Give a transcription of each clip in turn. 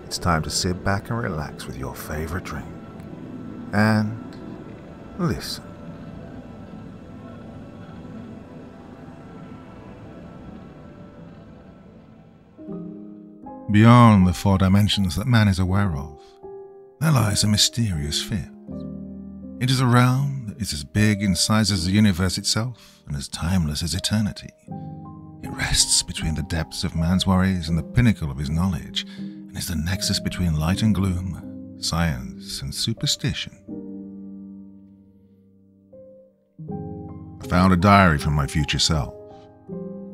it's time to sit back and relax with your favorite drink. And listen. Beyond the 4 dimensions that man is aware of, there lies a mysterious field. It is a realm that is as big in size as the universe itself and as timeless as eternity. It rests between the depths of man's worries and the pinnacle of his knowledge, and is the nexus between light and gloom, science and superstition. I found a diary from my future self.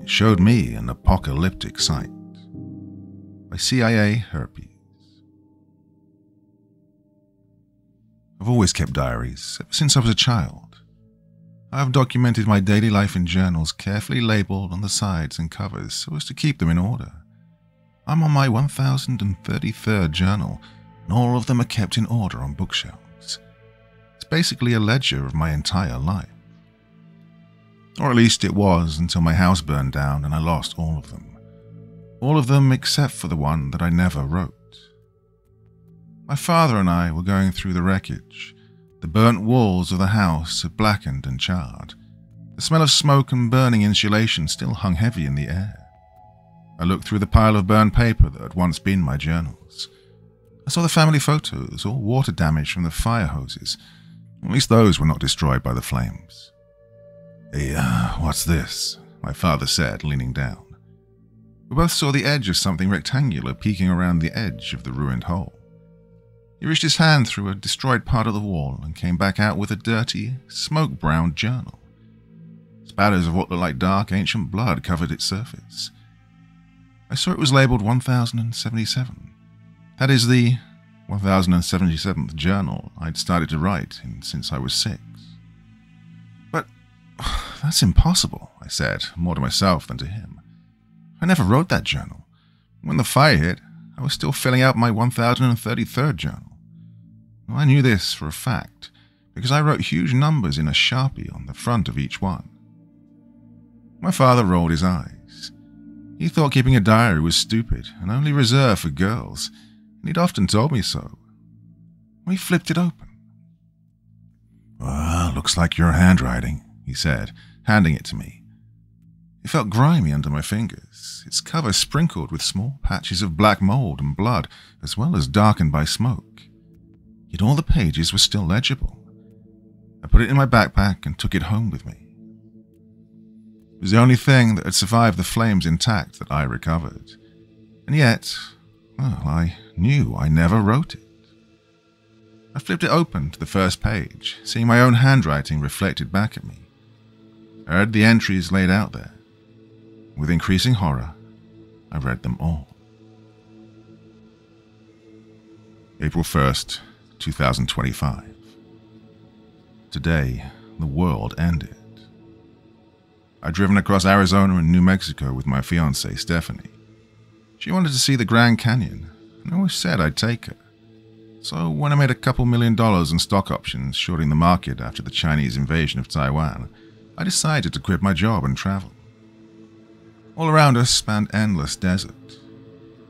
It showed me an apocalyptic sight. By CIA Herpes. I've always kept diaries, ever since I was a child. I have documented my daily life in journals carefully labelled on the sides and covers so as to keep them in order. I'm on my 1033rd journal, and all of them are kept in order on bookshelves. It's basically a ledger of my entire life. Or at least it was until my house burned down and I lost all of them. All of them except for the one that I never wrote. My father and I were going through the wreckage. The burnt walls of the house had blackened and charred. The smell of smoke and burning insulation still hung heavy in the air. I looked through the pile of burned paper that had once been my journals. I saw the family photos, all water damage from the fire hoses. At least those were not destroyed by the flames. "Hey, what's this?" my father said, leaning down. We both saw the edge of something rectangular peeking around the edge of the ruined hole. He reached his hand through a destroyed part of the wall and came back out with a dirty, smoke-browned journal. Spatters of what looked like dark, ancient blood covered its surface. I saw it was labelled 1077. That is the 1077th journal I'd started to write in since I was 6. "But that's impossible," I said, more to myself than to him. "I never wrote that journal. When the fire hit, I was still filling out my 1033rd journal. I knew this for a fact, because I wrote huge numbers in a Sharpie on the front of each one." My father rolled his eyes. He thought keeping a diary was stupid and only reserved for girls, and he'd often told me so. We flipped it open. "Well, looks like your handwriting," he said, handing it to me. It felt grimy under my fingers, its cover sprinkled with small patches of black mold and blood, as well as darkened by smoke. Yet all the pages were still legible. I put it in my backpack and took it home with me. It was the only thing that had survived the flames intact that I recovered. And yet, well, I knew I never wrote it. I flipped it open to the first page, seeing my own handwriting reflected back at me. I read the entries laid out there. With increasing horror, I read them all. April 1st, 2025. Today, the world ended. I'd driven across Arizona and New Mexico with my fiancée, Stephanie. She wanted to see the Grand Canyon, and I always said I'd take her. So when I made a couple $1 million in stock options shorting the market after the Chinese invasion of Taiwan, I decided to quit my job and travel. All around us spanned endless desert.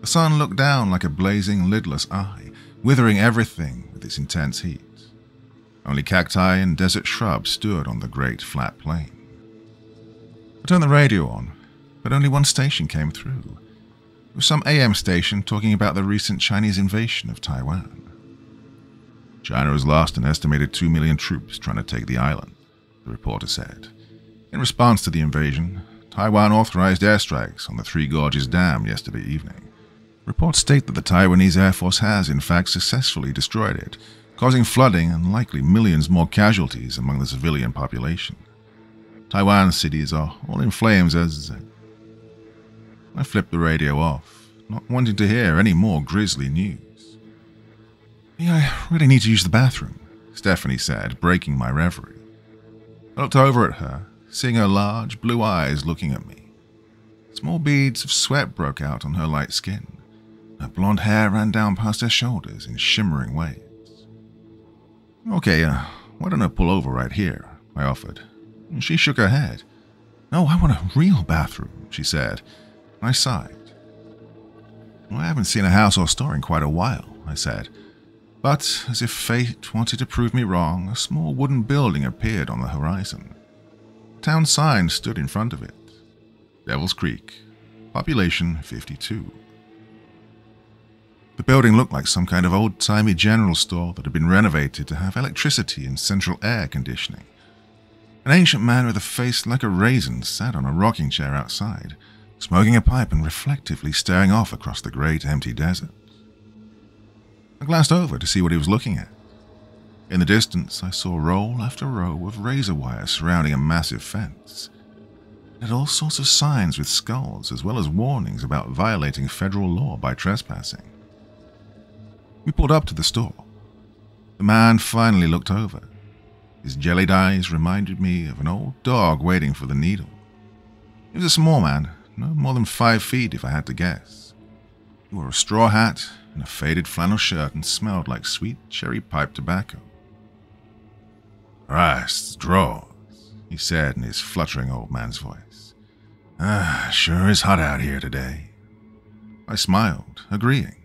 The sun looked down like a blazing, lidless eye, withering everything with its intense heat. Only cacti and desert shrubs stood on the great flat plain. I turned the radio on, but only one station came through. It was some AM station talking about the recent Chinese invasion of Taiwan. "China has lost an estimated 2 million troops trying to take the island," the reporter said. In response to the invasion, Taiwan authorized airstrikes on the Three Gorges Dam yesterday evening. Reports state that the Taiwanese Air Force has, in fact, successfully destroyed it, causing flooding and likely millions more casualties among the civilian population. Taiwan cities are all in flames as... I flipped the radio off, not wanting to hear any more grisly news. "Yeah, I really need to use the bathroom," Stephanie said, breaking my reverie. I looked over at her, seeing her large, blue eyes looking at me. Small beads of sweat broke out on her light skin. Her blonde hair ran down past her shoulders in shimmering waves. "Okay, why don't I pull over right here?" I offered. She shook her head. "No, I want a real bathroom," she said. I sighed. "Well, I haven't seen a house or store in quite a while," I said. But, as if fate wanted to prove me wrong, a small wooden building appeared on the horizon. A town sign stood in front of it. Devil's Creek. Population 52. The building looked like some kind of old-timey general store that had been renovated to have electricity and central air conditioning. An ancient man with a face like a raisin sat on a rocking chair outside, smoking a pipe and reflectively staring off across the great empty desert. I glanced over to see what he was looking at. In the distance, I saw row after row of razor wire surrounding a massive fence. It had all sorts of signs with skulls, as well as warnings about violating federal law by trespassing. We pulled up to the store. The man finally looked over. His jellied eyes reminded me of an old dog waiting for the needle. He was a small man, no more than 5 feet if I had to guess. He wore a straw hat and a faded flannel shirt and smelled like sweet cherry pipe tobacco. "Christ's drawers," he said in his fluttering old man's voice. Sure is hot out here today." I smiled, agreeing.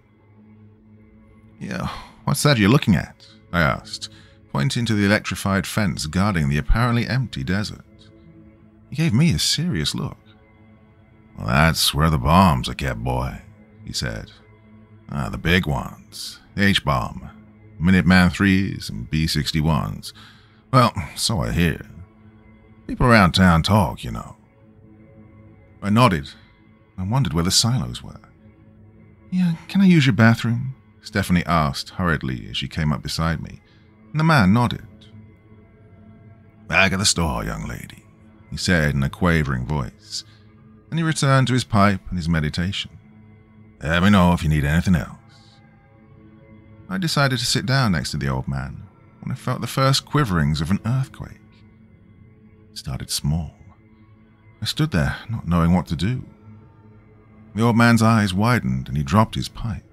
"Yeah, what's that you're looking at?" I asked, pointing to the electrified fence guarding the apparently empty desert. He gave me a serious look. "Well, that's where the bombs are kept, boy," he said. "The big ones. The H-bomb, Minuteman IIIs, and B-61s. Well, so I hear. People around town talk, you know." I nodded. I wondered where the silos were. "Yeah, can I use your bathroom?" Stephanie asked hurriedly as she came up beside me, and the man nodded. "Back of the store, young lady," he said in a quavering voice, and he returned to his pipe and his meditation. "Let me know if you need anything else." I decided to sit down next to the old man when I felt the first quiverings of an earthquake. It started small. I stood there, not knowing what to do. The old man's eyes widened and he dropped his pipe.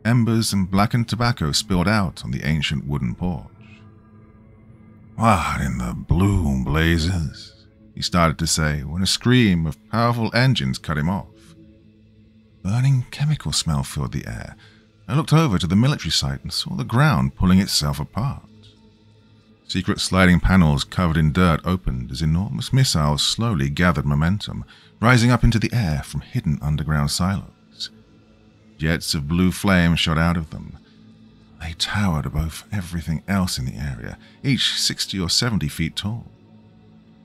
Embers and blackened tobacco spilled out on the ancient wooden porch. "What in the blue blazes?" he started to say when a scream of powerful engines cut him off. Burning chemical smell filled the air. I looked over to the military site and saw the ground pulling itself apart. Secret sliding panels covered in dirt opened as enormous missiles slowly gathered momentum, rising up into the air from hidden underground silos. Jets of blue flame shot out of them. They towered above everything else in the area, each 60 or 70 feet tall.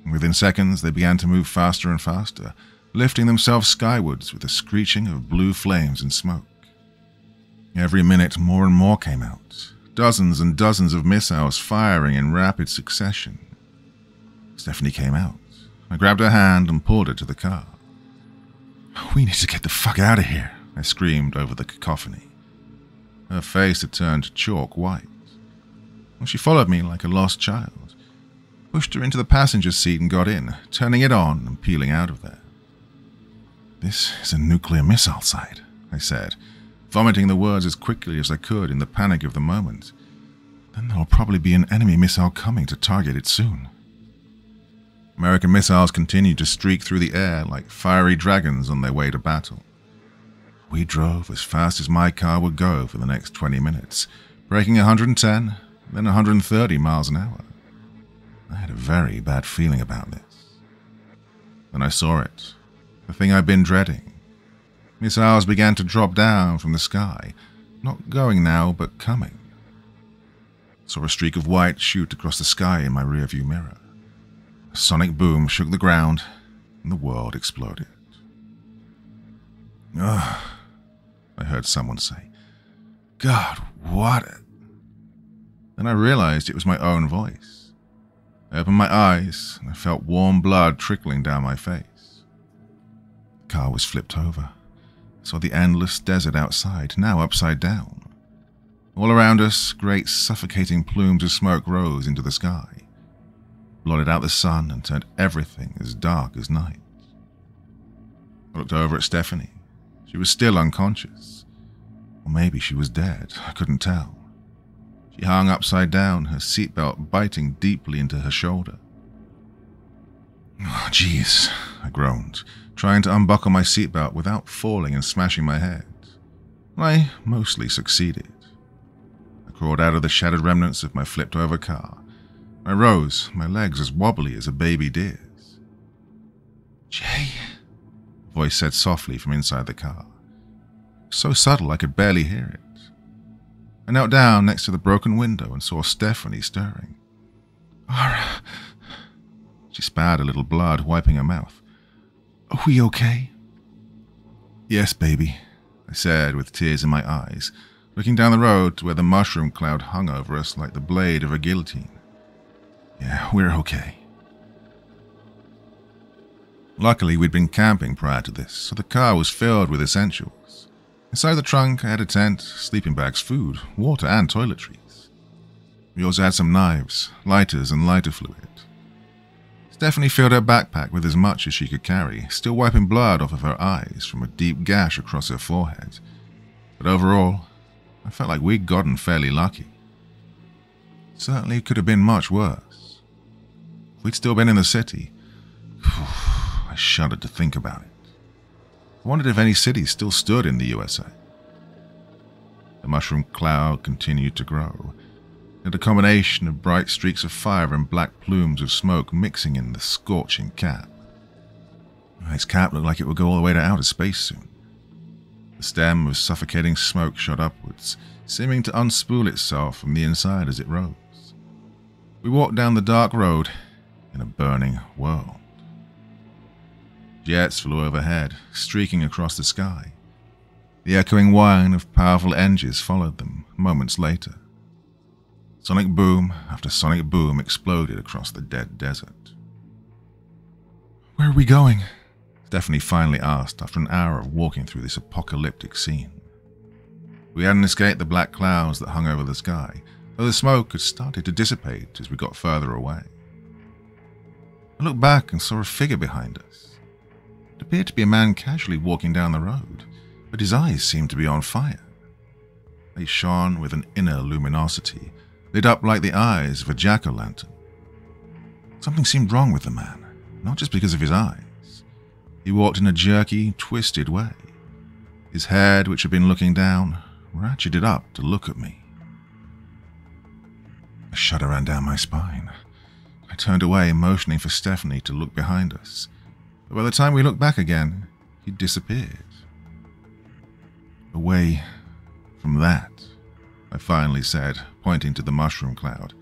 Within seconds, they began to move faster and faster, lifting themselves skywards with a screeching of blue flames and smoke. Every minute, more and more came out, dozens and dozens of missiles firing in rapid succession. Stephanie came out. I grabbed her hand and pulled her to the car. "We need to get the fuck out of here," I screamed over the cacophony. Her face had turned chalk white. She followed me like a lost child, pushed her into the passenger seat and got in, turning it on and peeling out of there. "This is a nuclear missile site," I said, vomiting the words as quickly as I could in the panic of the moment. "Then there'll probably be an enemy missile coming to target it soon." American missiles continued to streak through the air like fiery dragons on their way to battle. We drove as fast as my car would go for the next 20 minutes, breaking 110, then 130 miles an hour. I had a very bad feeling about this. Then I saw it, the thing I'd been dreading. Missiles began to drop down from the sky, not going now, but coming. I saw a streak of white shoot across the sky in my rearview mirror. A sonic boom shook the ground, and the world exploded. "Ugh," I heard someone say. "God, what?" Then I realized it was my own voice. I opened my eyes, and I felt warm blood trickling down my face. The car was flipped over. I saw the endless desert outside, now upside down. All around us, great suffocating plumes of smoke rose into the sky, blotted out the sun and turned everything as dark as night. I looked over at Stephanie. She was still unconscious. Or maybe she was dead, I couldn't tell. She hung upside down, her seatbelt biting deeply into her shoulder. "Oh, jeez," I groaned, trying to unbuckle my seatbelt without falling and smashing my head. I mostly succeeded. I crawled out of the shattered remnants of my flipped-over car. I rose, my legs as wobbly as a baby deer's. "Jay," a voice said softly from inside the car. So subtle I could barely hear it. I knelt down next to the broken window and saw Stephanie stirring. "Ara," she spat a little blood, wiping her mouth. "Are we okay?" "Yes, baby," I said with tears in my eyes, looking down the road to where the mushroom cloud hung over us like the blade of a guillotine. "Yeah, we're okay." Luckily, we'd been camping prior to this, so the car was filled with essentials. Inside the trunk, I had a tent, sleeping bags, food, water, and toiletries. We also had some knives, lighters, and lighter fluid. Stephanie filled her backpack with as much as she could carry, still wiping blood off of her eyes from a deep gash across her forehead. But overall, I felt like we'd gotten fairly lucky. Certainly could have been much worse. If we'd still been in the city, I shuddered to think about it. I wondered if any cities still stood in the USA. The mushroom cloud continued to grow, and a combination of bright streaks of fire and black plumes of smoke mixing in the scorching cap. Its cap looked like it would go all the way to outer space soon. The stem of suffocating smoke shot upwards, seeming to unspool itself from the inside as it rose. We walked down the dark road in a burning world. Jets flew overhead, streaking across the sky. The echoing whine of powerful engines followed them moments later. Sonic boom after sonic boom exploded across the dead desert. "Where are we going?" Stephanie finally asked after an hour of walking through this apocalyptic scene. We hadn't escaped the black clouds that hung over the sky, though the smoke had started to dissipate as we got further away. I looked back and saw a figure behind us. It appeared to be a man casually walking down the road, but his eyes seemed to be on fire. They shone with an inner luminosity, lit up like the eyes of a jack-o'-lantern. Something seemed wrong with the man, not just because of his eyes. He walked in a jerky, twisted way. His head, which had been looking down, ratcheted up to look at me. A shudder ran down my spine. I turned away, motioning for Stephanie to look behind us. But by the time we looked back again, he'd disappeared. "Away from that," I finally said, pointing to the mushroom cloud.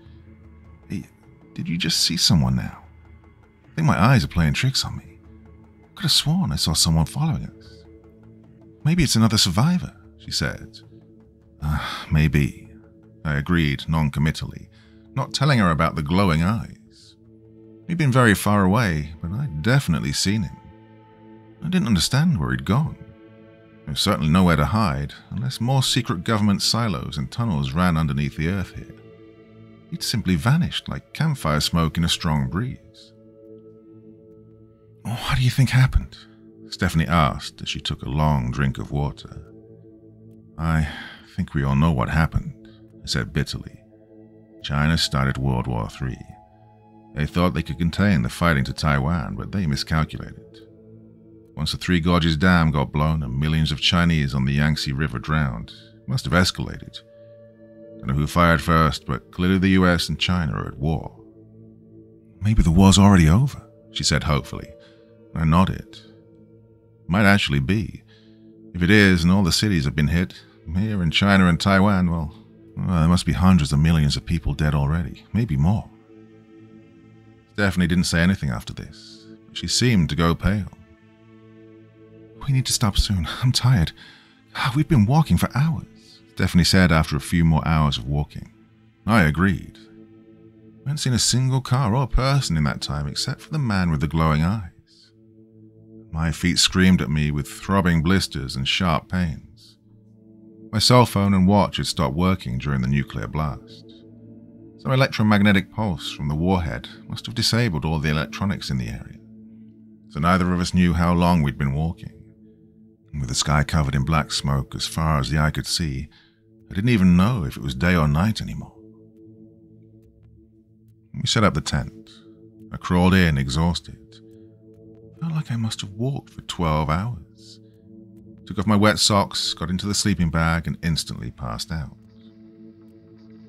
"Hey, did you just see someone now? I think my eyes are playing tricks on me. I could have sworn I saw someone following us." "Maybe it's another survivor," she said. Maybe," I agreed non-committally, not telling her about the glowing eyes. He'd been very far away, but I'd definitely seen him. I didn't understand where he'd gone. There was certainly nowhere to hide, unless more secret government silos and tunnels ran underneath the earth here. He'd simply vanished like campfire smoke in a strong breeze. "What do you think happened?" Stephanie asked as she took a long drink of water. "I think we all know what happened," I said bitterly. "China started World War III. They thought they could contain the fighting to Taiwan, but they miscalculated. Once the Three Gorges Dam got blown and millions of Chinese on the Yangtze River drowned, it must have escalated. Don't know who fired first, but clearly the US and China are at war." "Maybe the war's already over," she said hopefully. I nodded. Might actually be. If it is, and all the cities have been hit, here in China and Taiwan, well, there must be hundreds of millions of people dead already, maybe more. Stephanie didn't say anything after this, but she seemed to go pale. "We need to stop soon. I'm tired. We've been walking for hours," Stephanie said after a few more hours of walking. I agreed. I hadn't seen a single car or person in that time except for the man with the glowing eyes. My feet screamed at me with throbbing blisters and sharp pains. My cell phone and watch had stopped working during the nuclear blast. Some electromagnetic pulse from the warhead must have disabled all the electronics in the area, so neither of us knew how long we'd been walking. And with the sky covered in black smoke as far as the eye could see, I didn't even know if it was day or night anymore. We set up the tent. I crawled in, exhausted. Felt like I must have walked for 12 hours. took off my wet socks, got into the sleeping bag, and instantly passed out.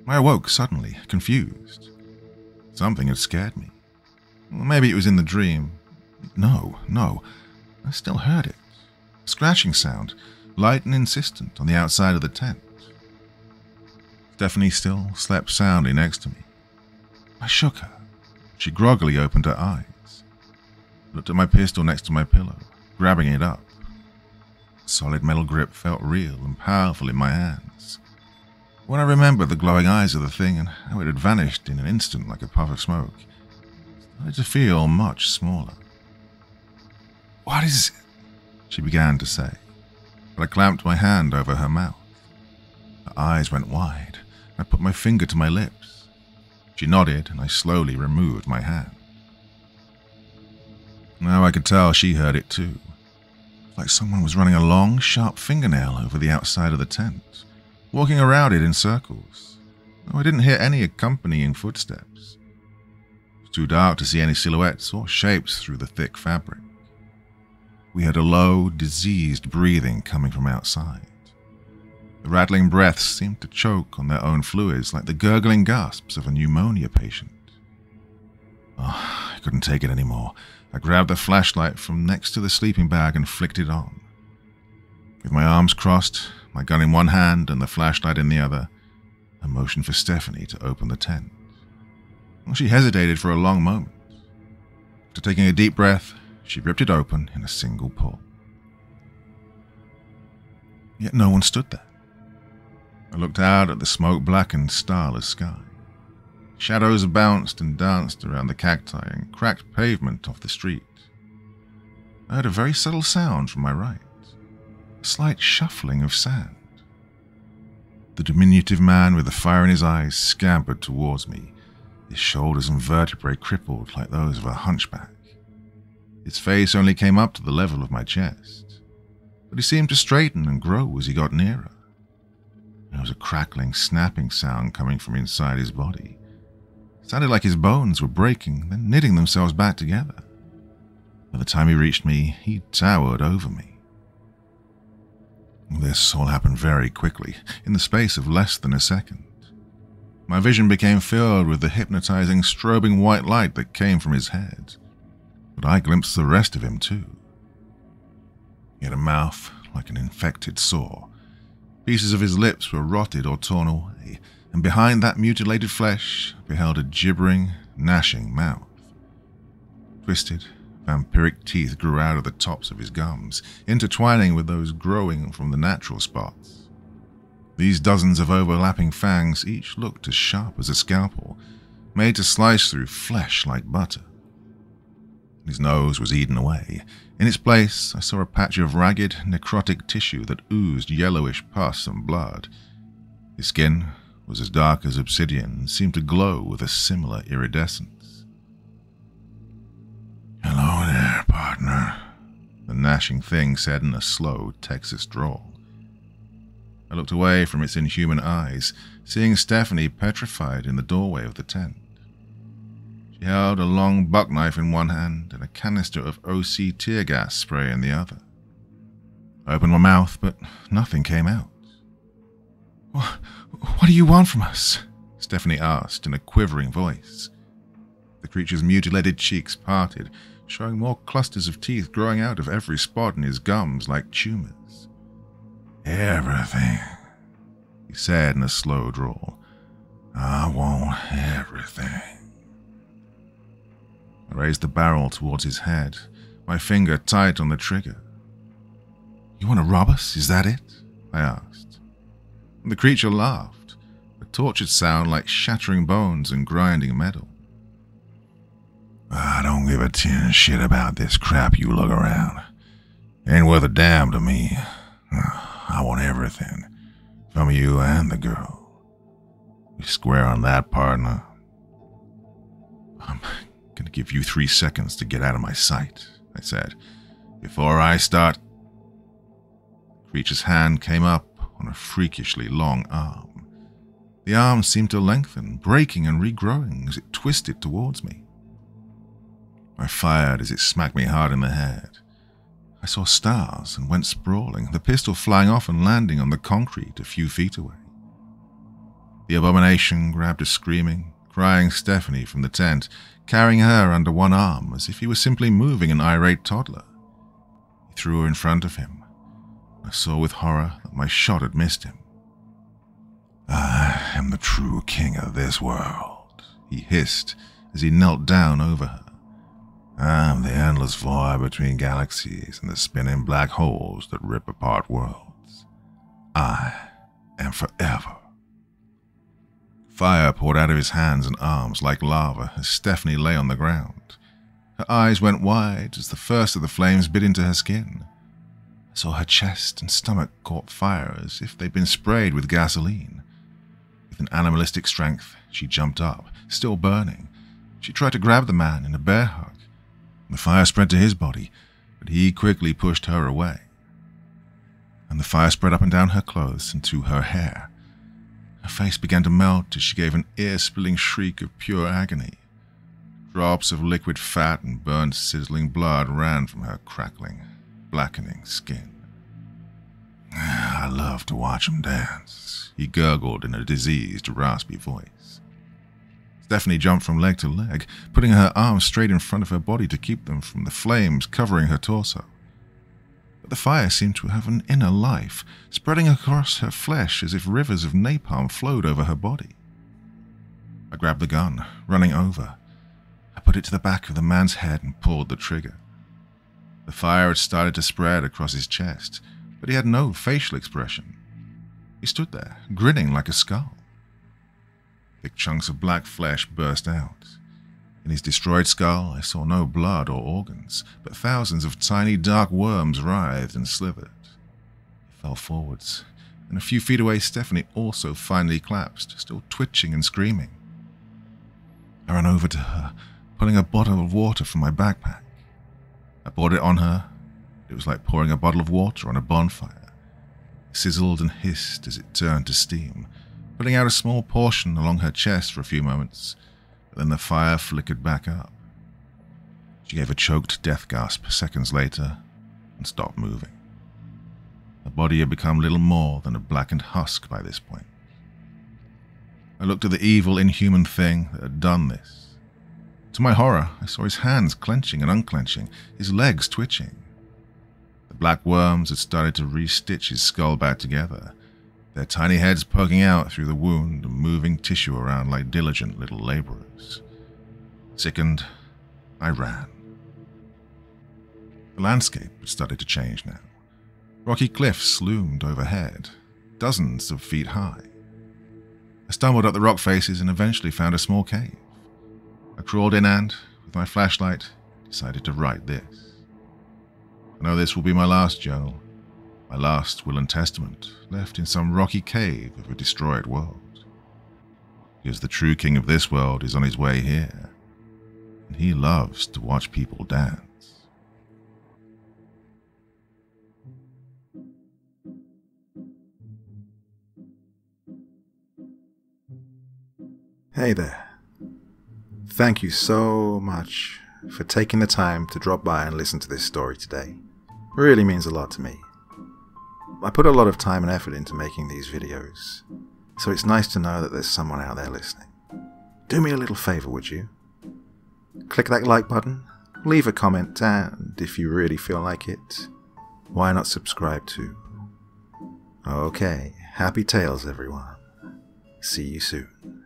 I awoke suddenly, confused. Something had scared me. Well, maybe it was in the dream. No, I still heard it. A scratching sound, light and insistent, on the outside of the tent. Stephanie still slept soundly next to me. I shook her. She groggily opened her eyes. I looked at my pistol next to my pillow, grabbing it up. The solid metal grip felt real and powerful in my hands. When I remembered the glowing eyes of the thing and how it had vanished in an instant like a puff of smoke, I started to feel much smaller. "What is it?" she began to say, but I clamped my hand over her mouth. Her eyes went wide. I put my finger to my lips. She nodded, and I slowly removed my hand. Now I could tell she heard it too. Like someone was running a long, sharp fingernail over the outside of the tent, walking around it in circles. Though I didn't hear any accompanying footsteps. It was too dark to see any silhouettes or shapes through the thick fabric. We heard a low, diseased breathing coming from outside. The rattling breaths seemed to choke on their own fluids like the gurgling gasps of a pneumonia patient. I couldn't take it anymore. I grabbed the flashlight from next to the sleeping bag and flicked it on. With my arms crossed, my gun in one hand and the flashlight in the other, I motioned for Stephanie to open the tent. Well, she hesitated for a long moment. After taking a deep breath, she ripped it open in a single pull. Yet no one stood there. I looked out at the smoke-blackened, starless sky. Shadows bounced and danced around the cacti and cracked pavement off the street. I heard a very subtle sound from my right, a slight shuffling of sand. The diminutive man with the fire in his eyes scampered towards me, his shoulders and vertebrae crippled like those of a hunchback. His face only came up to the level of my chest, but he seemed to straighten and grow as he got nearer. There was a crackling, snapping sound coming from inside his body. It sounded like his bones were breaking, then knitting themselves back together. By the time he reached me, he towered over me. This all happened very quickly, in the space of less than a second. My vision became filled with the hypnotizing, strobing white light that came from his head. But I glimpsed the rest of him too. He had a mouth like an infected sore. Pieces of his lips were rotted or torn away, and behind that mutilated flesh I beheld a gibbering, gnashing mouth. Twisted, vampiric teeth grew out of the tops of his gums, intertwining with those growing from the natural spots. These dozens of overlapping fangs each looked as sharp as a scalpel, made to slice through flesh like butter. His nose was eaten away. In its place, I saw a patch of ragged, necrotic tissue that oozed yellowish pus and blood. His skin was as dark as obsidian and seemed to glow with a similar iridescence. "Hello there, partner," the gnashing thing said in a slow Texas drawl. I looked away from its inhuman eyes, seeing Stephanie petrified in the doorway of the tent. She held a long buck knife in one hand and a canister of OC tear gas spray in the other. I opened my mouth, but nothing came out. What do you want from us?" Stephanie asked in a quivering voice. The creature's mutilated cheeks parted, showing more clusters of teeth growing out of every spot in his gums like tumors. "Everything," he said in a slow drawl. "I want everything." I raised the barrel towards his head, my finger tight on the trigger. "You want to rob us, is that it?" I asked. The creature laughed, a tortured sound like shattering bones and grinding metal. "I don't give a tin shit about this crap you lug around. Ain't worth a damn to me. I want everything, from you and the girl. We square on that, partner?" "I'm gonna give you 3 seconds to get out of my sight," I said, "before I start." The creature's hand came up on a freakishly long arm. The arm seemed to lengthen, breaking and regrowing as it twisted towards me. I fired as it smacked me hard in the head. I saw stars and went sprawling, the pistol flying off and landing on the concrete a few feet away. The abomination grabbed a screaming, crying Stephanie from the tent, carrying her under one arm as if he was simply moving an irate toddler. He threw her in front of him. I saw with horror that my shot had missed him. "I am the true king of this world," he hissed as he knelt down over her. "I am the endless void between galaxies and the spinning black holes that rip apart worlds. I am forever." Fire poured out of his hands and arms like lava as Stephanie lay on the ground. Her eyes went wide as the first of the flames bit into her skin. I saw her chest and stomach caught fire as if they'd been sprayed with gasoline. With an animalistic strength, she jumped up, still burning. She tried to grab the man in a bear hug. The fire spread to his body, but he quickly pushed her away. And the fire spread up and down her clothes and to her hair. Her face began to melt as she gave an ear-splitting shriek of pure agony. Drops of liquid fat and burnt, sizzling blood ran from her crackling, blackening skin. "I love to watch him dance," he gurgled in a diseased, raspy voice. Stephanie jumped from leg to leg, putting her arms straight in front of her body to keep them from the flames covering her torso. But the fire seemed to have an inner life, spreading across her flesh as if rivers of napalm flowed over her body. I grabbed the gun, running over. I put it to the back of the man's head and pulled the trigger. The fire had started to spread across his chest, but he had no facial expression. He stood there, grinning like a skull. Thick chunks of black flesh burst out. In his destroyed skull, I saw no blood or organs, but thousands of tiny dark worms writhed and slithered. He fell forwards, and a few feet away Stephanie also finally collapsed, still twitching and screaming. I ran over to her, pulling a bottle of water from my backpack. I poured it on her. It was like pouring a bottle of water on a bonfire. It sizzled and hissed as it turned to steam, putting out a small portion along her chest for a few moments, but then the fire flickered back up. She gave a choked death gasp seconds later and stopped moving. Her body had become little more than a blackened husk by this point. I looked at the evil, inhuman thing that had done this. To my horror, I saw his hands clenching and unclenching, his legs twitching. The black worms had started to re-stitch his skull back together, their tiny heads poking out through the wound and moving tissue around like diligent little laborers. Sickened, I ran. The landscape had started to change now. Rocky cliffs loomed overhead, dozens of feet high. I stumbled up the rock faces and eventually found a small cave. I crawled in and, with my flashlight, decided to write this. I know this will be my last journal, my last will and testament, left in some rocky cave of a destroyed world. Because the true king of this world is on his way here, and he loves to watch people dance. Hey there. Thank you so much for taking the time to drop by and listen to this story today. It really means a lot to me. I put a lot of time and effort into making these videos, so it's nice to know that there's someone out there listening. Do me a little favor, would you? Click that like button, leave a comment, and if you really feel like it, why not subscribe too? Okay, happy tales everyone. See you soon.